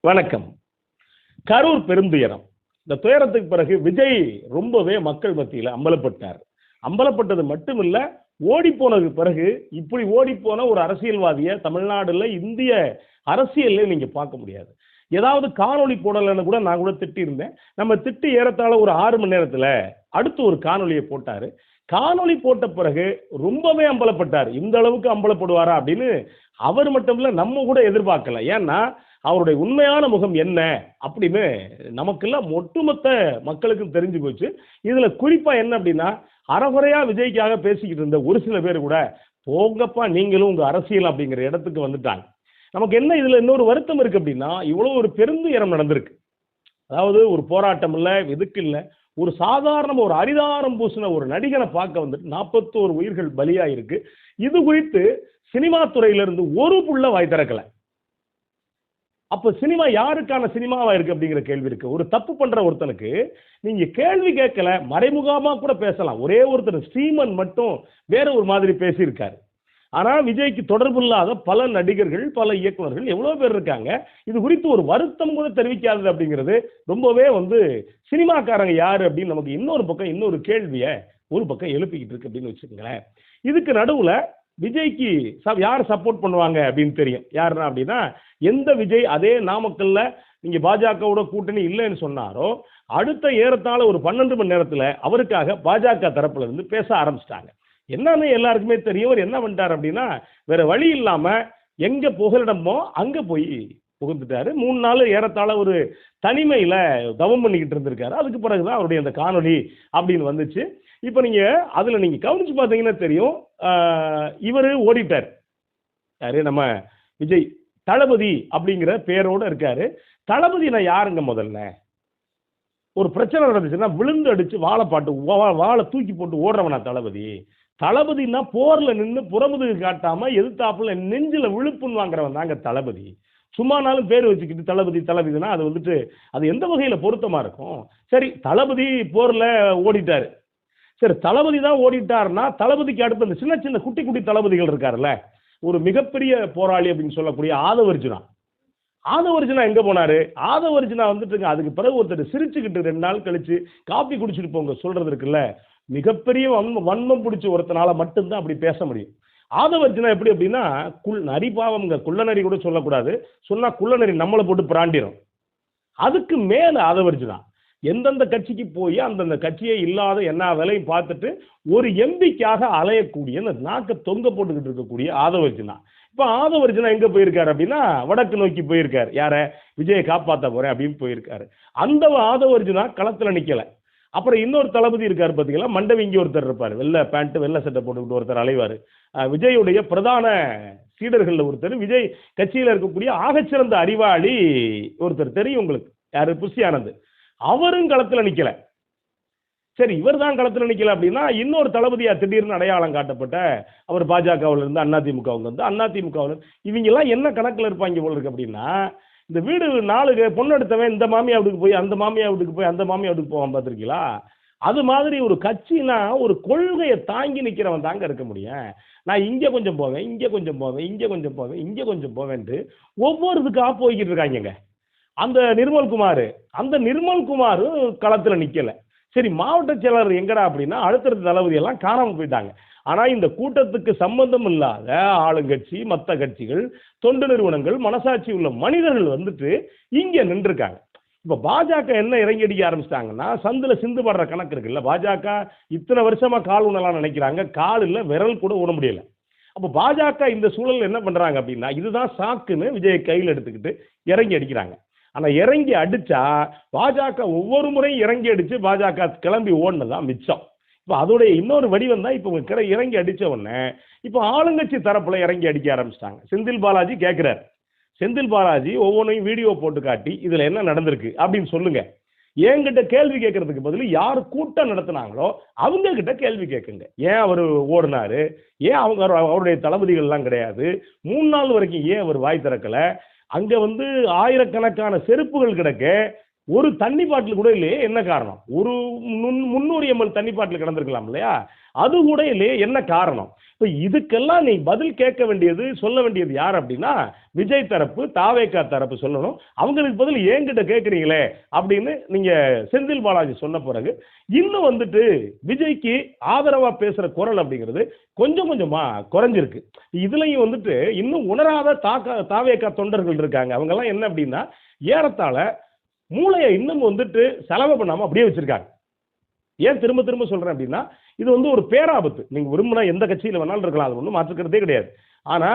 வணக்கம். கரூர் பெருந்துயரம். இந்த துயரத்துக்கு பிறகு விஜய் ரொம்பவே மக்கள் மத்தியில் அம்பலப்பட்டார். அம்பலப்பட்டது மட்டுமில்ல, ஓடிப்போனதுக்கு பிறகு இப்படி ஓடிப்போன ஒரு அரசியல்வாதியை தமிழ்நாடுல இந்திய அரசியல்ல நீங்க பார்க்க முடியாது. ஏதாவது காணொளி போடலன்னு கூட நான் கூட திட்டியிருந்தேன். நம்ம திட்டி ஏறத்தாழ ஒரு 6 மணி நேரத்துல அடுத்து ஒரு காணொளியை போட்டாரு. காணொளி போட்ட பிறகு ரொம்பவே அம்பலப்பட்டார். இந்த அளவுக்கு அம்பலப்படுவாரா அப்படின்னு அவர் மட்டும் இல்ல, நம்ம கூட எதிர்பார்க்கல. ஏன்னா அவருடைய உண்மையான முகம் என்ன அப்படின்னு நமக்கெல்லாம் ஒட்டுமொத்த மக்களுக்கும் தெரிஞ்சு போச்சு. இதுல குறிப்பா என்ன அப்படின்னா, அறகுறையா விஜய்க்காக பேசிக்கிட்டு இருந்த ஒரு சில பேர் கூட போங்கப்பா நீங்களும் உங்க அரசியல் அப்படிங்கிற இடத்துக்கு வந்துட்டாங்க. நமக்கு என்ன இதுல இன்னொரு வருத்தம் இருக்கு அப்படின்னா, இவ்வளவு ஒரு பெருந்துயரம் நடந்திருக்கு. அதாவது ஒரு போராட்டம் இல்ல, எதுக்கு இல்ல, ஒரு சாதாரண ஒரு அரிதாரம் பூசின ஒரு நடிகனை பார்க்க வந்துட்டு 41 உயிர்கள் பலியாயிருக்கு. இது குறித்து சினிமா துறையிலிருந்து ஒரு புள்ள வாய் திறக்கல. அப்ப சினிமா யாருக்கான சினிமாவா இருக்கு அப்படிங்கிற கேள்வி இருக்கு. ஒரு தப்பு பண்ற ஒருத்தனுக்கு நீங்க கேள்வி கேட்கல, மறைமுகமா கூட பேசலாம். ஒரே ஒருத்தர் ஸ்ரீமன் மட்டும் வேற ஒரு மாதிரி பேசியிருக்காரு. ஆனா விஜய்க்கு தொடர்பு இல்லாத பல நடிகர்கள், பல இயக்குனர்கள் எவ்வளவு பேர் இருக்காங்க. இது குறித்து ஒரு வருத்தம் கூட தெரிவிக்காதது அப்படிங்கிறது ரொம்பவே சினிமாக்காரங்க யாரு அப்படின்னு நமக்கு இன்னொரு பக்கம் இன்னொரு கேள்விய ஒரு பக்கம் எழுப்பிக்கிட்டு இருக்கு அப்படின்னு வச்சுக்கோங்களேன். இதுக்கு நடுவுல விஜய்க்கு யார் சப்போர்ட் பண்ணுவாங்க அப்படின்னு தெரியும். யாருன்னா அப்படின்னா, எந்த விஜய் அதே நாமக்கல்ல நீங்க பாஜகவோட கூட்டணி இல்லைன்னு சொன்னாரோ, அடுத்த ஏறத்தாழ ஒரு 12 மணி நேரத்துல அவருக்காக பாஜக தரப்புல இருந்து பேச ஆரம்பிச்சிட்டாங்க. என்னன்னு எல்லாருக்குமே தெரியும். அவர் என்ன பண்ணிட்டார் அப்படின்னா, வேற வழி இல்லாம எங்க புகலிடமோ அங்க போய் புகுந்துட்டாரு. 3 நாள் ஏறத்தாழ ஒரு தனிமையில தவம் பண்ணிக்கிட்டு இருந்திருக்காரு. அதுக்கு பிறகுதான் அவருடைய அந்த காணொளி அப்படின்னு வந்துச்சு. இப்ப நீங்க அதுல நீங்க கவனிச்சு பார்த்தீங்கன்னா தெரியும், இவரு ஓடிட்டார். யாரு? நம்ம விஜய். தளபதி அப்படிங்கிற பேரோட இருக்காரு. தளபதி நான் யாருங்க முதல்ல? ஒரு பிரச்சனை நடந்துச்சுன்னா விழுந்து அடிச்சு வாழை தூக்கி போட்டு ஓடுறவனா தளபதி? தளபதினா போர்ல நின்று புறமுதுகு காட்டாம எதிர்த்தாப்புல நெஞ்சில விழுப்புன்னு வாங்குறவன் தாங்க தளபதி. சும்மானாலும் பேர் வச்சுக்கிட்டு தளபதி தளபதினா அது எந்த வகையில பொருத்தமா இருக்கும்? சரி, தளபதி போர்ல ஓடிட்டாரு. சரி, தளபதி தான் ஓடிட்டாருன்னா தளபதிக்கு அடுத்து அந்த சின்ன சின்ன குட்டி குட்டி தளபதிகள் இருக்காருல்ல, ஒரு மிகப்பெரிய போராளி அப்படின்னு சொல்லக்கூடிய ஆதவர்ஜுனா. ஆதவர்ஜுனா எங்க போனாரு? ஆதவர்ஜுனா வந்துட்டுங்க அதுக்கு பிறகு ஒருத்தர் சிரிச்சுக்கிட்டு 2 நாள் கழிச்சு காப்பி குடிச்சிட்டு போங்க சொல்றது இருக்குல்ல, மிகப்பெரிய வன்மம் பிடிச்ச ஒருத்தனால மட்டும்தான் அப்படி பேச முடியும். ஆதவர்ஜுனா எப்படி அப்படின்னா, நரி பாவம்ங்க, குள்ள நரி கூட சொல்லக்கூடாது. சொன்னா குள்ள நரி நம்மளை போட்டு பிராண்டிடும். அதுக்கு மேல ஆதவர்ஜுனா எந்தெந்த கட்சிக்கு போய் அந்தந்த கட்சியே இல்லாத என்ன வேலையும் பார்த்துட்டு ஒரு எம்பிக்காக அலையக்கூடிய அந்த நாக்க தொங்க போட்டுக்கிட்டு இருக்கக்கூடிய ஆதவர்ஜுனா. இப்ப ஆதவர்ஜுனா எங்க போயிருக்காரு அப்படின்னா, வடக்கு நோக்கி போயிருக்காரு. யார? விஜயை காப்பாற்ற போறேன் அப்படின்னு போயிருக்காரு. அந்த ஆதவர்ஜுனா களத்துல நிக்கல. அப்புறம் இன்னொரு தளபதி இருக்காரு பாத்தீங்களா, மண்டவிங்கி ஒருத்தர் இருப்பாரு, வெள்ளை பேண்ட் வெள்ளை சட்டை போட்டுக்கிட்டு ஒருத்தர் அலைவாரு. விஜயுடைய பிரதான சீடர்கள் ஒருத்தர், விஜய் கட்சியில இருக்கக்கூடிய ஆகச்சிறந்த அறிவாளி ஒருத்தர் தெரியும் உங்களுக்கு. யாரு? புஷி ஆனந்த். அவரும் களத்துல நிக்கல. சரி, இவர் தான் களத்துல நிக்கல அப்படின்னா, இன்னொரு தளபதியா திடீர்னு அடையாளம் காட்டப்பட்ட அவர் பாஜகவுல இருந்து அதிமுகவுக்கு வந்து, அதிமுகவுல இவங்க எல்லாம் என்ன கணக்குல இருப்பாங்க போல இருக்கு அப்படின்னா, இந்த வீடு 4 பொண்ணு எடுத்தவன் இந்த மாமியா வீட்டுக்கு போய் அந்த மாமியா வீட்டுக்கு போய் அந்த மாமியா வீட்டுக்கு போவான் பார்த்திருக்கீங்களா? அது மாதிரி ஒரு கட்சினா ஒரு கொள்கையை தாங்கி நிக்கிறவன் தாங்க இருக்க முடியும். நான் இங்க கொஞ்சம் போவேன், இங்க கொஞ்சம் போவேன், இங்க கொஞ்சம் போவேன், இங்க கொஞ்சம் போவேன்ட்டு ஒவ்வொருத்துக்கா போய்கிட்டு இருக்காங்க. அந்த நிர்மல்குமார் களத்துல நிக்கல. சரி, மாவட்ட செயலாளர் எங்கடா அப்படின்னா, அடுத்தடுத்த தளபதி எல்லாம் காணாம போயிட்டாங்க. ஆனா இந்த கூட்டத்துக்கு சம்பந்தம் இல்லாத ஆளுங்கட்சி, மத்த கட்சிகள், தொண்டு நிறுவனங்கள், மனசாட்சி உள்ள மனிதர்கள் வந்துட்டு இங்க நின்றுருக்காங்க. இப்ப பாஜக என்ன இறங்கி அடிக்க ஆரம்பிச்சிட்டாங்கன்னா, சந்துல சிந்து படுற கணக்கு இருக்குல்ல. பாஜக இத்தனை வருஷமா கால் ஊனலாம் நினைக்கிறாங்க, கால் இல்ல விரல் கூட ஊன முடியல. அப்ப பாஜக இந்த சூழல் என்ன பண்றாங்க அப்படின்னா, இதுதான் சாக்குன்னு விஜய் கையில் எடுத்துக்கிட்டு இறங்கி அடிக்கிறாங்க. ஆனா இறங்கி அடிச்சா பாஜக ஒவ்வொரு முறையும் இறங்கி அடிச்சு பாஜக கிளம்பி ஓடுனதான் மிச்சம். இப்ப அதோடைய இன்னொரு வடிவம் தான் இப்ப இறங்கி அடிச்ச உடனே இப்ப ஆளுங்கட்சி தரப்புல இறங்கி அடிக்க ஆரம்பிச்சிட்டாங்க. செந்தில் பாலாஜி கேட்கிறார். செந்தில் பாலாஜி ஒவ்வொன்றையும் வீடியோ போட்டு காட்டி இதுல என்ன நடந்திருக்கு அப்படின்னு சொல்லுங்க. என்கிட்ட கேள்வி கேட்கறதுக்கு பதில் யார் கூட்டம் நடத்தினாங்களோ அவங்க கிட்ட கேள்வி கேட்குங்க. ஏன் அவர் ஓடினாரு? ஏன் அவருடைய தளபதிகள் எல்லாம் கிடையாது? 3 நாள் வரைக்கும் ஏன் அவர் வாய் திறக்கல? அங்க ஆயிரக்கணக்கான செருப்புகள் கிடக்க, ஒரு தண்ணி பாட்டில் கூட இல்லையே, என்ன காரணம்? ஒரு 300 ml தண்ணி பாட்டில் கிடந்திருக்கலாம் இல்லையா? அது கூட இல்லையே, என்ன காரணம்? இப்போ இதுக்கெல்லாம் நீ பதில் கேட்க வேண்டியது, சொல்ல வேண்டியது யார் அப்படின்னா விஜய் தரப்பு, தாவேகா தரப்பு சொல்லணும். அவங்களுக்கு பதில் என்கிட்ட கேட்குறீங்களே அப்படின்னு நீங்க செந்தில் பாலாஜி சொன்ன பிறகு இன்னும் வந்துட்டு விஜய்க்கு ஆதரவா பேசுற குரல் அப்படிங்கிறது கொஞ்சம் கொஞ்சமா குறைஞ்சிருக்கு. இதுலயும் வந்துட்டு இன்னும் உணராத தாவேகா தொண்டர்கள் இருக்காங்க. அவங்க எல்லாம் என்ன அப்படின்னா ஏறத்தாழ மூளையை இன்னும் வந்துட்டு செலவு பண்ணாம அப்படியே வச்சிருக்காங்க. ஏன் திரும்ப திரும்ப சொல்றேன் அப்படின்னா இது வந்து ஒரு பேராபத்து. நீங்க விரும்பினா எந்த கட்சியில வேணாலும் இருக்கலாம், அது ஒன்றும் மாற்றுக்கிறதே கிடையாது. ஆனா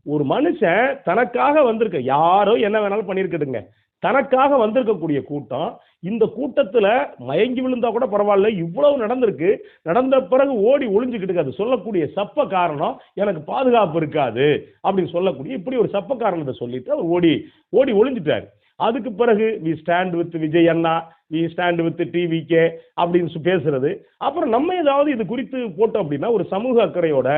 ஒரு மனுஷன் தனக்காக வந்திருக்க, யாரோ என்ன வேணாலும் பண்ணியிருக்கட்டுங்க, தனக்காக வந்திருக்கக்கூடிய கூட்டம், இந்த கூட்டத்துல மயங்கி விழுந்தா கூட பரவாயில்ல, இவ்வளவு நடந்திருக்கு, நடந்த பிறகு ஓடி ஒளிஞ்சுக்கிட்டு அது சொல்லக்கூடிய சப்ப காரணம் எனக்கு பாதுகாப்பு இருக்காது அப்படின்னு சொல்லக்கூடிய இப்படி ஒரு சப்ப காரணத்தை சொல்லிட்டு அவர் ஓடி ஓடி ஒளிஞ்சிட்டாரு. அதுக்கு பிறகு வி ஸ்டாண்ட் வித் விஜய் அண்ணா, வி ஸ்டாண்ட் வித் டிவிகே அப்படின்னு பேசுறது. அப்புறம் நம்ம ஏதாவது இது குறித்து போட்டோம் அப்படின்னா ஒரு சமூக அக்கறையோட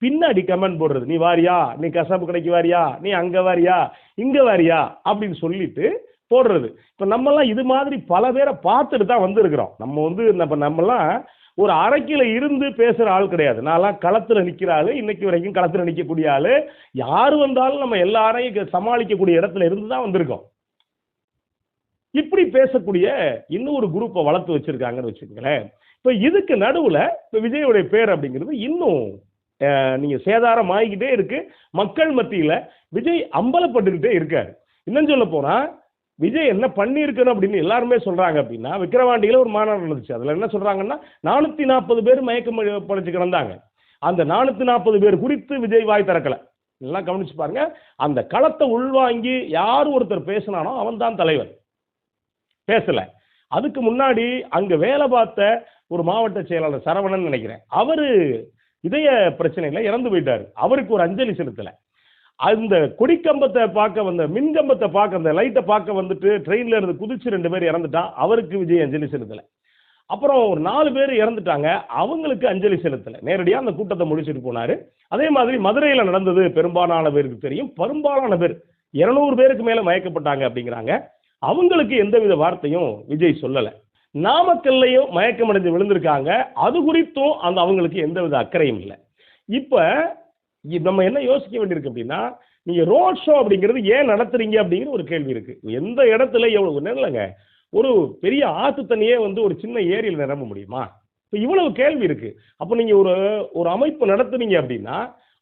பின்னாடி கமெண்ட் போடுறது, நீ வாரியா, நீ கசாப்பு கடைக்கு வாரியா, நீ அங்க வாரியா, இங்க வாரியா அப்படின்னு சொல்லிட்டு போடுறது. இப்ப நம்மலாம் இது மாதிரி பல பேரை பார்த்துட்டு தான் வந்திருக்கிறோம். நம்ம வந்து நம்மலாம் ஒரு அரைக்கில இருந்து பேசுற ஆள் கிடையாது. நான்லாம் களத்துல நிக்கிற ஆளு, இன்னைக்கு வரைக்கும் களத்துல நிக்கக்கூடிய ஆளு. யாரு வந்தாலும் நம்ம எல்லாரையும் சமாளிக்கக்கூடிய இடத்துல இருந்து தான் வந்திருக்கோம். இப்படி பேசக்கூடிய இன்னொரு குரூப்பை வளர்த்து வச்சிருக்காங்கன்னு வச்சுக்கங்களேன். இப்போ இதுக்கு நடுவில் இப்போ விஜயோடைய பேர் அப்படிங்கிறது இன்னும் நீங்க சேதாரம் ஆகிக்கிட்டே இருக்கு. மக்கள் மத்தியில் விஜய் அம்பலப்பட்டுக்கிட்டே இருக்காரு. இன்னும் சொல்ல போனா விஜய் என்ன பண்ணியிருக்கணும் அப்படின்னு எல்லாருமே சொல்றாங்க அப்படின்னா, விக்கிரவாண்டியில ஒரு மாநாடு நடந்துச்சு. அதுல என்ன சொல்றாங்கன்னா 440 பேர் மயக்கம் படைச்சு கிடந்தாங்க. அந்த 440 பேர் குறித்து விஜய் வாய் திறக்கல. எல்லாம் கவனிச்சு பாருங்க. அந்த களத்தை உள்வாங்கி யார் ஒருத்தர் பேசினானோ அவன் தான் தலைவர். பேசல. அதுக்கு முன்னாடி அங்க வேலை பார்த்த ஒரு மாவட்ட செயலாளர் சரவணன் நினைக்கிறேன், அவரு இதய பிரச்சனையில இறந்து போயிட்டாரு. அவருக்கு ஒரு அஞ்சலி செலுத்தல. அந்த கொடிக்கம்பத்தை பார்க்க வந்த மின்கம்பத்தை பார்க்க அந்த லைட்டை பார்க்க வந்துட்டு ட்ரெயின்ல இருந்து குதிச்சு 2 பேர் இறந்துட்டான். அவருக்கு விஜய் அஞ்சலி செலுத்தல. அப்புறம் ஒரு 4 பேர் இறந்துட்டாங்க, அவங்களுக்கு அஞ்சலி செலுத்தல. நேரடியாக அந்த கூட்டத்தை முடிச்சுட்டு போனாரு. அதே மாதிரி மதுரையில் நடந்தது பெரும்பாலான பேருக்கு தெரியும். பெரும்பாலான பேர் 200 பேருக்கு மேல மயக்கப்பட்டாங்க அப்படிங்கிறாங்க. அவங்களுக்கு எந்தவித வார்த்தையும் விஜய் சொல்லல. நாமக்கல்லையும் மயக்கம் அடைஞ்சு விழுந்திருக்காங்க, அது குறித்தும் அவங்களுக்கு எந்தவித அக்கறையும் இல்லை. இப்ப நம்ம என்ன யோசிக்க வேண்டியிருக்கு அப்படின்னா, நீங்க ரோட் ஷோ அப்படிங்கிறது ஏன் நடத்துறீங்க அப்படிங்கிற ஒரு கேள்வி இருக்கு. எந்த இடத்துல எவ்வளவு இல்லைங்க, ஒரு பெரிய ஆத்து தண்ணியே வந்து ஒரு சின்ன ஏரியில் நிரம்ப முடியுமா? இப்போ இவ்வளவு கேள்வி இருக்கு. அப்போ நீங்க ஒரு அமைப்பு நடத்துனீங்க அப்படின்னா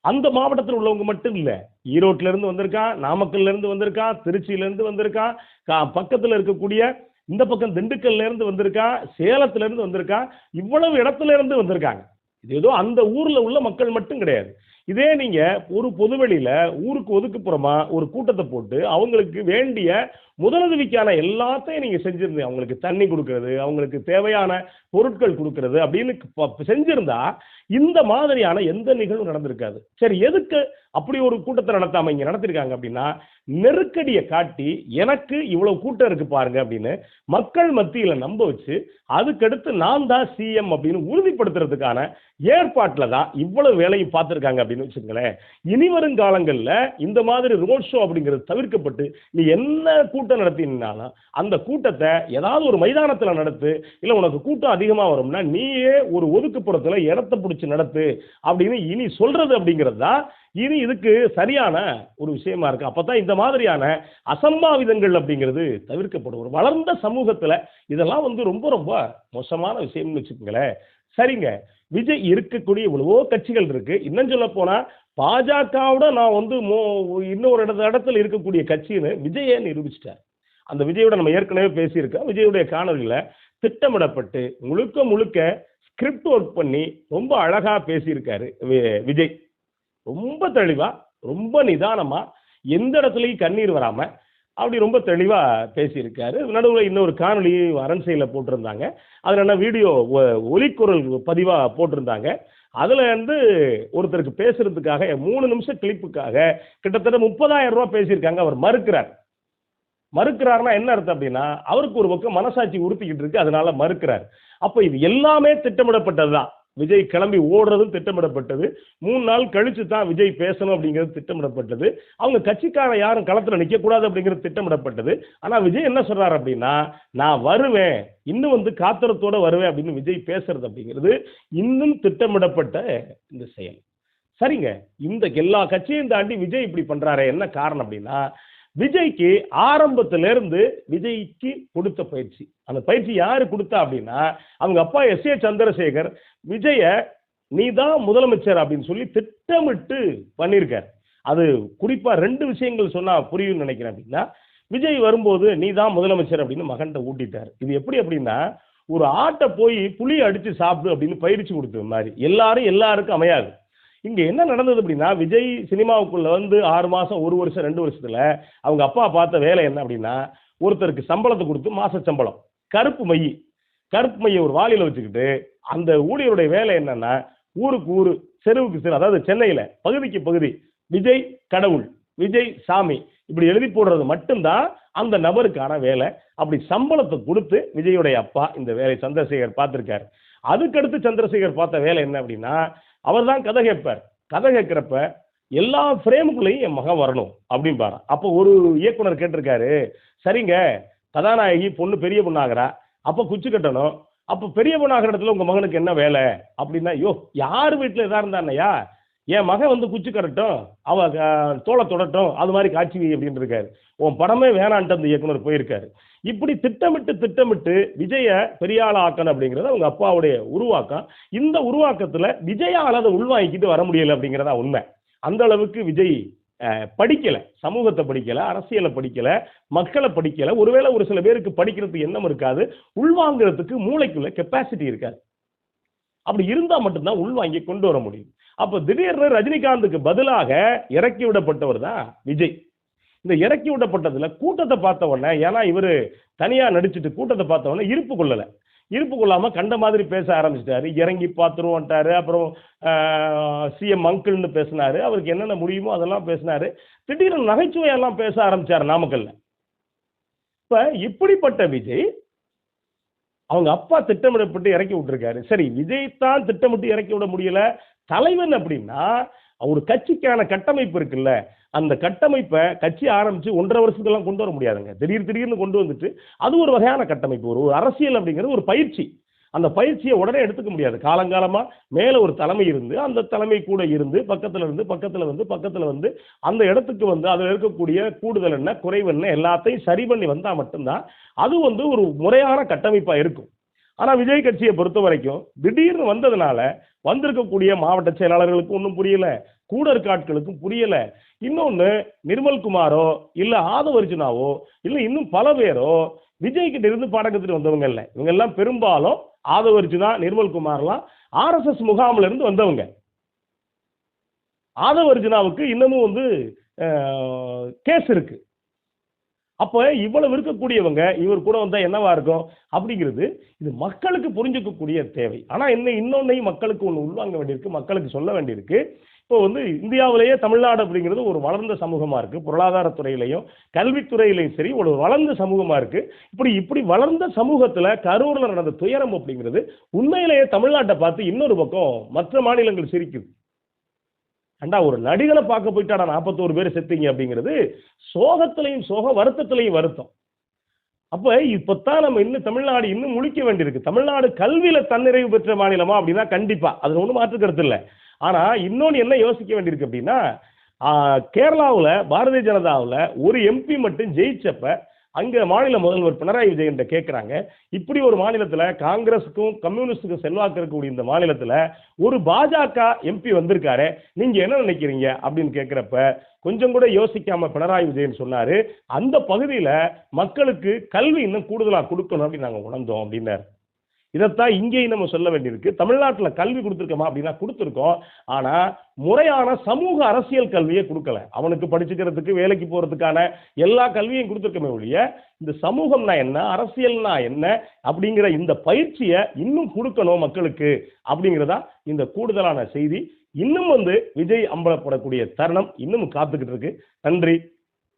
அந்த மாவட்டத்தில் உள்ளவங்க மட்டும் இல்ல, ஈரோட்டில இருந்து வந்திருக்கான், நாமக்கல்ல இருந்து வந்திருக்கான், திருச்சியில இருந்து வந்திருக்கான், பக்கத்துல இருக்கக்கூடிய இந்த பக்கம் திண்டுக்கல்ல இருந்து வந்திருக்கான், சேலத்துல இருந்து வந்திருக்கான், இவ்வளவு இடத்துல இருந்து வந்திருக்காங்க. இது ஏதோ அந்த ஊர்ல உள்ள மக்கள் மட்டும் கிடையாது. இதே நீங்க ஒரு பொதுவெளியில ஊருக்கு ஒதுக்குப்புறமா ஒரு கூட்டத்தை போட்டு அவங்களுக்கு வேண்டிய முதலுதவிக்கான எல்லாத்தையும் நீங்க செஞ்சிருந்தீங்க. அவங்களுக்கு தண்ணி கொடுக்கறது, அவங்களுக்கு தேவையான பொருட்கள் கொடுக்கறது அப்படின்னு செஞ்சிருந்தா இந்த மாதிரியான எந்த நிகழ்வும் நடந்திருக்காது. சரி, எதுக்கு அப்படி ஒரு கூட்டத்தை நடத்தாம இங்க நடத்திருக்காங்க அப்படின்னா, நெருக்கடியை காட்டி எனக்கு இவ்வளவு கூட்டம் இருக்கு பாருங்க அப்படின்னு மக்கள் மத்தியில நம்ப வச்சு அதுக்கடுத்து நான் தான் சிஎம் அப்படின்னு உறுதிப்படுத்துறதுக்கான ஏற்பாட்டில் தான் இவ்வளவு வேலையும் பார்த்துருக்காங்க அப்படின்னு வச்சுக்கங்களேன். இனி வரும் காலங்களில் இந்த மாதிரி ரோட் ஷோ அப்படிங்கிறது தவிர்க்கப்பட்டு நீ என்ன கூட்டம் நடத்தினாலும் அந்த கூட்டத்தை ஏதாவது ஒரு மைதானத்தில் நடத்து, இல்லை உனக்கு கூட்டம் அதிகமாக வரும்னா நீயே ஒரு ஒதுக்குப்புறத்தில் இடத்த பிடிச்சி நடத்து அப்படின்னு இனி சொல்றது அப்படிங்கிறது தான் இனி இதுக்கு சரியான ஒரு விஷயமா இருக்கு. அப்பதான் இந்த மாதிரியான அசம்பாவிதங்கள் அப்படிங்கிறது தவிர்க்கப்படும். ஒரு வளர்ந்த சமூகத்துல இதெல்லாம் வந்து ரொம்ப ரொம்ப மோசமான விஷயம்னு வச்சுக்கோங்களேன். சரிங்க, விஜய் இருக்கக்கூடிய எவ்வளவோ கட்சிகள் இருக்கு. இன்னும் சொல்ல போனா பாஜகவோட நான் வந்து இன்னொரு இடத்துல இருக்கக்கூடிய கட்சின்னு விஜயை நிரூபிச்சிட்டார். அந்த விஜயோட நம்ம ஏற்கனவே பேசியிருக்கோம். விஜயுடைய காணொலியில திட்டமிடப்பட்டு முழுக்க முழுக்க ஸ்கிரிப்ட் ஒர்க் பண்ணி ரொம்ப அழகா பேசியிருக்காரு விஜய். ரொம்ப தெளிவா, ரொம்ப நிதானமா, எந்த இடத்துலையும் கண்ணீர் வராம அப்படி ரொம்ப தெளிவா பேசியிருக்காரு. நடுவில் இன்னொரு காணொலி அரண்சையில போட்டிருந்தாங்க. அதுல என்ன வீடியோ ஒலிக்குரல் பதிவா போட்டிருந்தாங்க. அதுல வந்து ஒருத்தருக்கு பேசுறதுக்காக 3 நிமிஷம் கிளிப்புக்காக கிட்டத்தட்ட 30,000 ரூபாய் பேசியிருக்காங்க. அவர் மறுக்கிறார்னா என்ன அர்த்தம் அப்படின்னா, அவருக்கு ஒரு பக்கம் மனசாட்சி உறுத்திக்கிட்டு இருக்கு, அதனால மறுக்கிறார். அப்ப இது எல்லாமே திட்டமிடப்பட்டதுதான். விஜய் கிளம்பி ஓடுறதும் திட்டமிடப்பட்டது. 3 நாள் கழிச்சு தான் விஜய் பேசணும் அப்படிங்கிறது திட்டமிடப்பட்டது. அவங்க கட்சிக்காரன் யாரும் களத்துல நிக்கக்கூடாது அப்படிங்கிறது திட்டமிடப்பட்டது. ஆனா விஜய் என்ன சொல்றாரு அப்படின்னா, நான் வருவேன், இன்னும் காத்திரத்தோட வருவேன் அப்படின்னு விஜய் பேசுறது அப்படிங்கிறது இன்னும் திட்டமிடப்பட்ட இந்த செயல். சரிங்க, இந்த எல்லா கட்சியையும் தாண்டி விஜய் இப்படி பண்றாரு, என்ன காரணம் அப்படின்னா, விஜய்க்கு ஆரம்பத்துல இருந்து விஜய்க்கு கொடுத்த பயிற்சி. அந்த பயிற்சி யாரு கொடுத்தா அப்படின்னா, அவங்க அப்பா எஸ்.ஏ. சந்திரசேகர் விஜய நீ தான் முதலமைச்சர் அப்படின்னு சொல்லி திட்டமிட்டு பண்ணியிருக்கார். அது குறிப்பா 2 விஷயங்கள் சொன்னா புரியும் நினைக்கிறேன். அப்படின்னா, விஜய் வரும்போது நீ தான் முதலமைச்சர் அப்படின்னு மகன்கிட்ட ஊட்டிட்டார். இது எப்படி அப்படின்னா, ஒரு ஆட்டை போய் புளியை அடிச்சு சாப்பிடு அப்படின்னு பயிற்சி கொடுத்த மாதிரி. எல்லாருக்கும் அமையாது. இங்க என்ன நடந்தது அப்படின்னா, விஜய் சினிமாவுக்குள்ள 6 மாசம், 1 வருஷம், 2 வருஷத்துல அவங்க அப்பா பார்த்த வேலை என்ன அப்படின்னா, ஒருத்தருக்கு சம்பளத்தை கொடுத்து மாச சம்பளம், கருப்பு மைய ஒரு வாளியில வச்சுக்கிட்டு, அந்த ஊழியருடைய வேலை என்னன்னா, ஊருக்கு ஊரு, தெருவுக்கு தெரு, அதாவது சென்னையில பகுதிக்கு பகுதி விஜய் கடவுள், விஜய் சாமி இப்படி எழுதி போடுறது மட்டும்தான் அந்த நபருக்கான வேலை. அப்படி சம்பளத்தை கொடுத்து விஜயுடைய அப்பா இந்த வேலை சந்திரசேகர் பார்த்திருக்காரு. அதுக்கடுத்து சந்திரசேகர் பார்த்த வேலை என்ன அப்படின்னா, அவர் தான் கதை கேட்பார். கதை கேட்கிறப்ப எல்லா ஃப்ரேமுக்குள்ளேயும் என் மகன் வரணும் அப்படின்பாரு. அப்போ ஒரு இயக்குனர் கேட்டிருக்காரு, சரிங்க கதாநாயகி பொண்ணு பெரிய பொண்ணாகிறா, அப்போ குச்சி கட்டணும், அப்போ பெரிய பொண்ணாகிற இடத்துல உங்க மகனுக்கு என்ன வேலை அப்படின்னா, யோ யார் வீட்டில் எதா இருந்தானையா, என் மகன் குச்சி கட்டட்டும், அவ தோலை தொடட்டும், அது மாதிரி காட்சி அப்படின்னு இருக்காரு. உன் படமே வேணான்ட்டு அந்த இயக்குனர் போயிருக்காரு. இப்படி திட்டமிட்டு விஜய பெரிய ஆளா ஆக்கணும் அப்படிங்கிறது அவங்க அப்பாவுடைய உருவாக்கம். இந்த உருவாக்கத்துல விஜயால அதை உள்வாங்கிக்கிட்டு வர முடியல அப்படிங்கிறதா உண்மை. அந்த அளவுக்கு விஜய் படிக்கல, சமூகத்தை படிக்கல, அரசியலை படிக்கல, மக்களை படிக்கல. ஒருவேளை ஒரு சில பேருக்கு படிக்கிறதுக்கு எண்ணம் இருக்காது, உள்வாங்கிறதுக்கு மூளைக்குள்ள கெப்பாசிட்டி இருக்காது. அப்படி இருந்தா மட்டும்தான் உள்வாங்கி கொண்டு வர முடியும். அப்ப திடீர்னு ரஜினிகாந்துக்கு பதிலாக இறக்கி விடப்பட்டவர் தான் விஜய். இந்த இறக்கி விடப்பட்டதுல கூட்டத்தை பார்த்த உடனே, ஏன்னா இவரு தனியா நடிச்சுட்டு கூட்டத்தை பார்த்த உடனே இருப்பு கொள்ளாம கண்ட மாதிரி பேச ஆரம்பிச்சிட்டாரு. இறங்கி பார்த்துருவோன்ட்டாரு. அப்புறம் சிஎம் அங்கிள்னு பேசினாரு. அவருக்கு என்னென்ன முடியுமோ அதெல்லாம் பேசினாரு. திடீர்னு நகைச்சுவையெல்லாம் பேச ஆரம்பிச்சாரு நாமக்கல்ல. இப்ப இப்படிப்பட்ட விஜய் அவங்க அப்பா திட்டமிடப்பட்டு இறக்கி விட்டுருக்காரு. சரி, விஜய் தான் திட்டமிட்டு இறக்கி விட முடியல. தலைவன் அப்படின்னா ஒரு கட்சிக்கான கட்டமைப்பு இருக்குல்ல, அந்த கட்டமைப்பை கட்சி ஆரம்பிச்சு 1.5 வருஷத்துக்கெல்லாம் கொண்டு வர முடியாதுங்க. திடீர்னு கொண்டு வந்துட்டு அது ஒரு வகையான கட்டமைப்பு. ஒரு அரசியல் அப்படிங்கிறது ஒரு பயிற்சி. அந்த பயிற்சியை உடனே எடுத்துக்க முடியாது. காலங்காலமா மேல ஒரு தலைமை இருந்து, அந்த தலைமை கூட இருந்து பக்கத்துல வந்து அந்த இடத்துக்கு அதுல இருக்கக்கூடிய கூடுதல் என்ன, குறைவு என்ன எல்லாத்தையும் சரி பண்ணி வந்தா மட்டும்தான் அது ஒரு முறையான கட்டமைப்பா இருக்கும். ஆனா விஜய் கட்சியை பொறுத்த வரைக்கும் திடீர்னு வந்ததுனால வந்திருக்கக்கூடிய மாவட்ட செயலாளர்களுக்கு ஒன்றும் புரியல, கூட இருக்க ஆட்களுக்கும் புரியல. இன்னொன்னு, நிர்மல்குமாரோ இல்ல ஆதவர்ஜுனாவோ இல்ல இன்னும் பல பேரோ விஜய் கிட்ட இருந்து பாடம் கத்துட்டு வந்தவங்க இல்ல. இவங்க எல்லாம் பெரும்பாலும் ஆதவர்ஜுனா, நிர்மல்குமார்லாம் RSS முகாமில் இருந்து வந்தவங்க. ஆதவர்ஜுனாவுக்கு இன்னமும் கேஸ் இருக்கு. அப்ப இவ்வளவு இருக்கக்கூடியவங்க இவர் கூட வந்தா என்னவா இருக்கும் அப்படிங்கிறது இது மக்களுக்கு புரிஞ்சுக்கக்கூடிய தேவை. ஆனா இன்னொன்னையும் மக்களுக்கு ஒன்று உள்வாங்க வேண்டியிருக்கு, மக்களுக்கு சொல்ல வேண்டியிருக்கு. இப்போ இந்தியாவிலேயே தமிழ்நாடு அப்படிங்கிறது ஒரு வளர்ந்த சமூகமா இருக்கு. பொருளாதாரத்துறையிலையும் கல்வித்துறையிலையும் சரி ஒரு வளர்ந்த சமூகமா இருக்கு. இப்படி வளர்ந்த சமூகத்துல கரூர்ல நடந்த துயரம் அப்படிங்கிறது உண்மையிலேயே தமிழ்நாட்டை பார்த்து இன்னொரு பக்கம் மற்ற மாநிலங்கள் சிரிக்குது. அண்டா ஒரு நடிகளை பார்க்க போயிட்டாடா 41 பேர் செத்தீங்க அப்படிங்கிறது சோகத்திலையும் சோகம், வருத்தத்திலையும் வருத்தம். அப்ப இப்பதான் நம்ம தமிழ்நாடு இன்னும் முழிக்க வேண்டியிருக்கு. தமிழ்நாடு கல்வியில தன்னிறைவு பெற்ற மாநிலமா அப்படின்னா கண்டிப்பா அது ஒன்றும் மாற்று கருத்து இல்லை. ஆனா இன்னொன்னு என்ன யோசிக்க வேண்டியிருக்கு அப்படின்னா, கேரளாவில் பாரதிய ஜனதாவில் ஒரு MP மட்டும் ஜெயிச்சப்ப அங்க மாநில முதல்வர் பினராயி விஜயன் கேட்கிறாங்க, இப்படி ஒரு மாநிலத்துல காங்கிரஸுக்கும் கம்யூனிஸ்டுக்கும் செல்வாக்கு இருக்கக்கூடிய இந்த மாநிலத்துல ஒரு பாஜக MP வந்திருக்காரு, நீங்க என்ன நினைக்கிறீங்க அப்படின்னு கேட்கிறப்ப கொஞ்சம் கூட யோசிக்காம பினராயி விஜயன் சொன்னாரு, அந்த பகுதியில மக்களுக்கு கல்வி இன்னும் கூடுதலா கொடுக்கணும் அப்படின்னு நாங்க உணர்ந்தோம் அப்படின்னாரு. இதைத்தான் இங்கேயும் நம்ம சொல்ல வேண்டியிருக்கு. தமிழ்நாட்டில் கல்வி கொடுத்துருக்கோமா அப்படின்னா கொடுத்துருக்கோம். ஆனா முறையான சமூக அரசியல் கல்வியை கொடுக்கல. அவனுக்கு படிச்சுக்கிறதுக்கு வேலைக்கு போறதுக்கான எல்லா கல்வியும் கொடுத்துருக்கமே ஒழிய இந்த சமூகம்னா என்ன, அரசியல்னா என்ன அப்படிங்கிற இந்த பயிற்சியை இன்னும் கொடுக்கணும் மக்களுக்கு அப்படிங்கிறதா இந்த கூடுதலான செய்தி. இன்னும் விஜய் அம்பலப்படக்கூடிய தருணம் இன்னும் காத்துக்கிட்டு இருக்கு. நன்றி,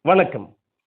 வணக்கம்.